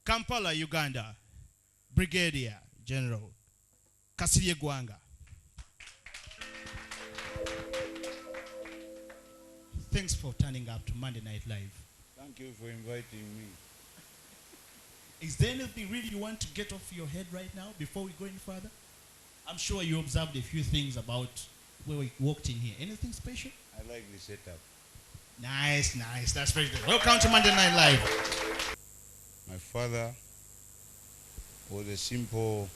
Kampala, Uganda, Brigadier General Kasirye Gwanga. Thanks for turning up to Monday Night Live. Thank you for inviting me. Is there anything really you want to get off your head right now before we go any further? I'm sure you observed a few things about where we walked in here. Anything special? I like the setup. Nice, nice. That's very good. Welcome to Monday Night Live. My father was a simple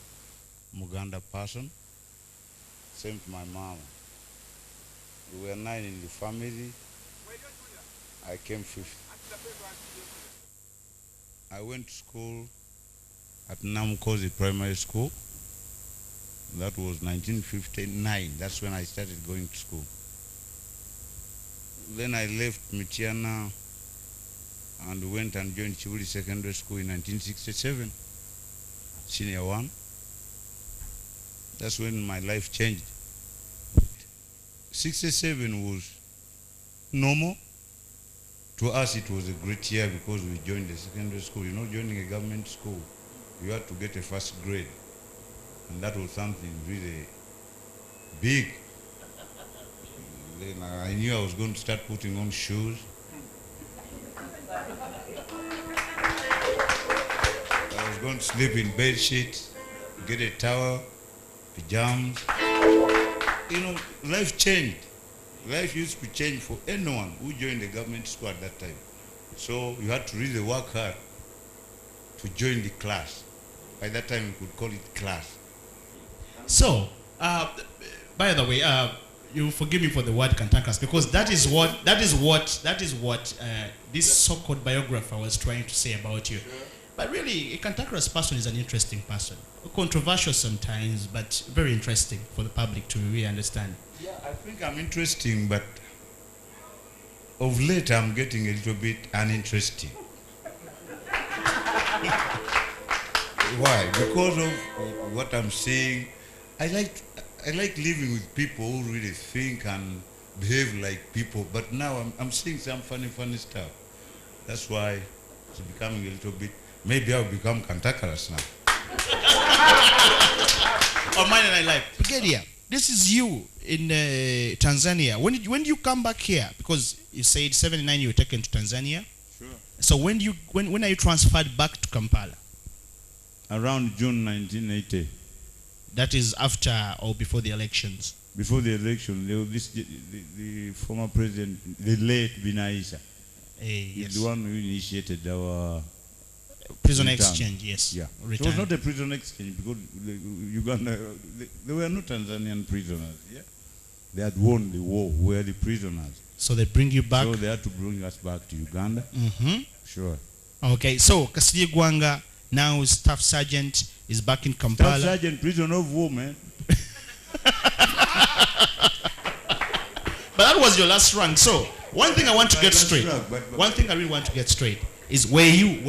Muganda person. Same to my mom. We were 9 in the family. I came 5th. I went to school at Namkozi Primary School. That was 1959. That's when I started going to school. Then I left Michiana and went and joined Chibuli Secondary School in 1967, Senior 1. That's when my life changed. 67 was normal. To us, it was a great year because we joined the secondary school. You know, joining a government school, you had to get a first grade. And that was something really big. Then I knew I was going to start putting on shoes. I was going to sleep in bed sheets, get a towel, pajamas. You know, life changed. Life used to change for anyone who joined the government school at that time. So you had to really work hard to join the class. By that time, we could call it class. So, by the way, you forgive me for the word cantankerous because that is what this so-called biographer was trying to say about you. Sure. But really, a cantankerous person is an interesting person, controversial sometimes, but very interesting for the public to really understand. Yeah, I think I'm interesting, but of late I'm getting a little bit uninteresting. Why? Because of what I'm seeing. I like living with people who really think and behave like people, but now I'm seeing some funny stuff. That's why it's becoming a little bit, maybe I'll become cantankerous now. On Monday Night Live. Brigadier, this is you in Tanzania. When did you come back here? Because you said 79 you were taken to Tanzania. Sure. So when are you transferred back to Kampala? Around June 1980. That is after or before the elections? Before the election, the former president, the late Binaisa, yes. is the one who initiated our prisoner exchange, yes. Yeah. Return. It was not a prisoner exchange because Uganda, they were not Tanzanian prisoners. Yeah, they had won the war. We were the prisoners. So they bring you back. So they had to bring us back to Uganda. Mm-hmm. Sure. Okay. So Kasirye Gwanga, now Staff Sergeant, is back in Kampala. Staff Sergeant, prisoner of war, man. But that was your last rank. So one thing I want to get straight. One thing I really want to get straight is did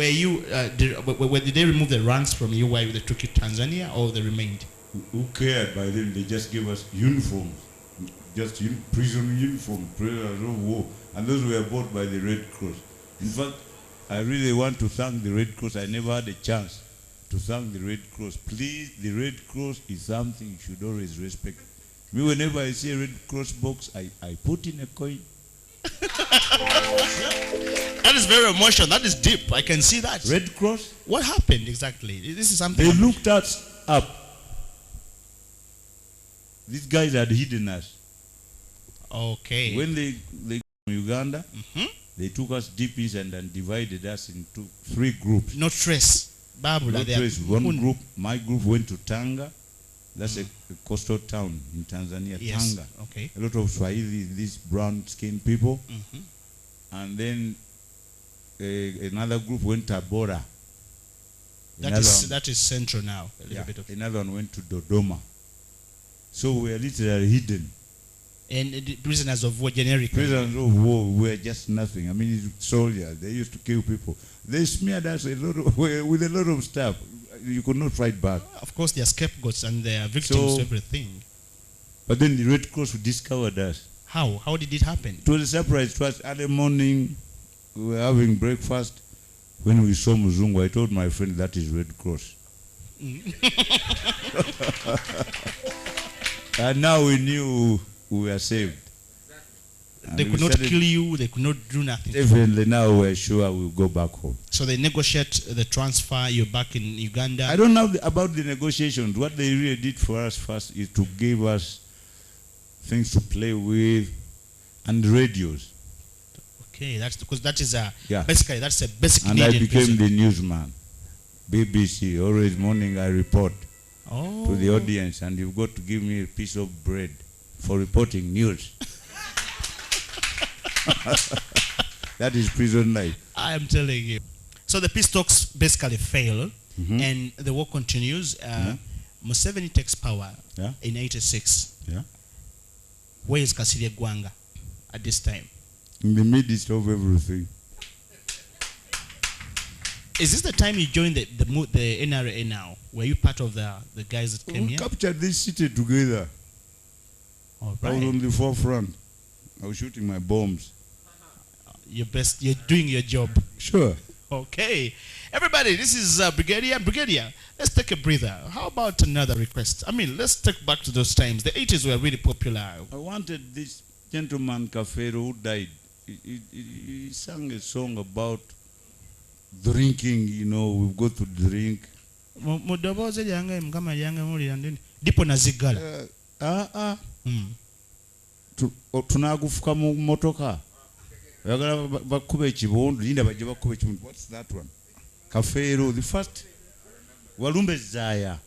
they remove the ranks from you while they took you to Tanzania, or they remained? Who cared by then? They just gave us uniforms, just prison uniform, prisoners of war, and those were bought by the Red Cross. In fact, I really want to thank the Red Cross. I never had a chance to thank the Red Cross. Please, the Red Cross is something you should always respect. Me, whenever I see a Red Cross box, I put in a coin. That is very emotional. That is deep. I can see that. Red Cross? What happened exactly? This is something. They looked us up. These guys had hidden us. Okay. When they came to Uganda, Mm-hmm. They took us deep inside and divided us into 3 groups. No trace. Bible. No trace. One group, my group went to Tanga. That's a coastal town in Tanzania, yes. Tanga. Okay. A lot of Swahili, these brown-skinned people. Mm-hmm. And then another group went to Tabora. That is central now. A little bit of. Another one went to Dodoma. So we are literally hidden. And the prisoners of war, generic. Prisoners of war were just nothing. I mean, soldiers. They used to kill people. They smeared us with a lot of stuff. You could not fight back. Of course, they are scapegoats and they are victims to everything. But then the Red Cross discovered us. How? How did it happen? It was a surprise to us. Early morning, we were having breakfast. when we saw Muzungu, I told my friend that is Red Cross. And now we knew we were saved. And They could not kill you, they could not do nothing. Definitely now we're sure we'll go back home. So they negotiate the transfer, you're back in Uganda. I don't know about the negotiations. What they really did for us first is to give us things to play with and radios. Okay, that's because that is Yeah. basically that's a basic And need I in became prison. the newsman. BBC, always morning I report Oh. to the audience, and you've got to give me a piece of bread for reporting news. That is prison life. I am telling you. So the peace talks basically fail, Mhm. and the war continues. Museveni takes power Yeah. in 86. Yeah. Where is Kasirye Gwanga at this time? In the midst of everything. Is this the time you joined the NRA now? Were you part of the guys that came We here? captured this city together. All I was right. on the forefront. I was shooting my bombs. You're doing your job. Sure. Okay. Everybody, this is Brigadier. Brigadier, let's take a breather. How about another request? I mean, let's take back to those times. The 80s were really popular. I wanted this gentleman Kafero who died. He sang a song about drinking, you know, we've got to drink. Mudoboze lyange mukama lyange mulira ndini. Dipo na zigala. Tunagufuka mu motoka. Bagala bakube ekibondo, linda bajja bakube ekibondo. What's that one? Kafero, the first Walumbe Zaya.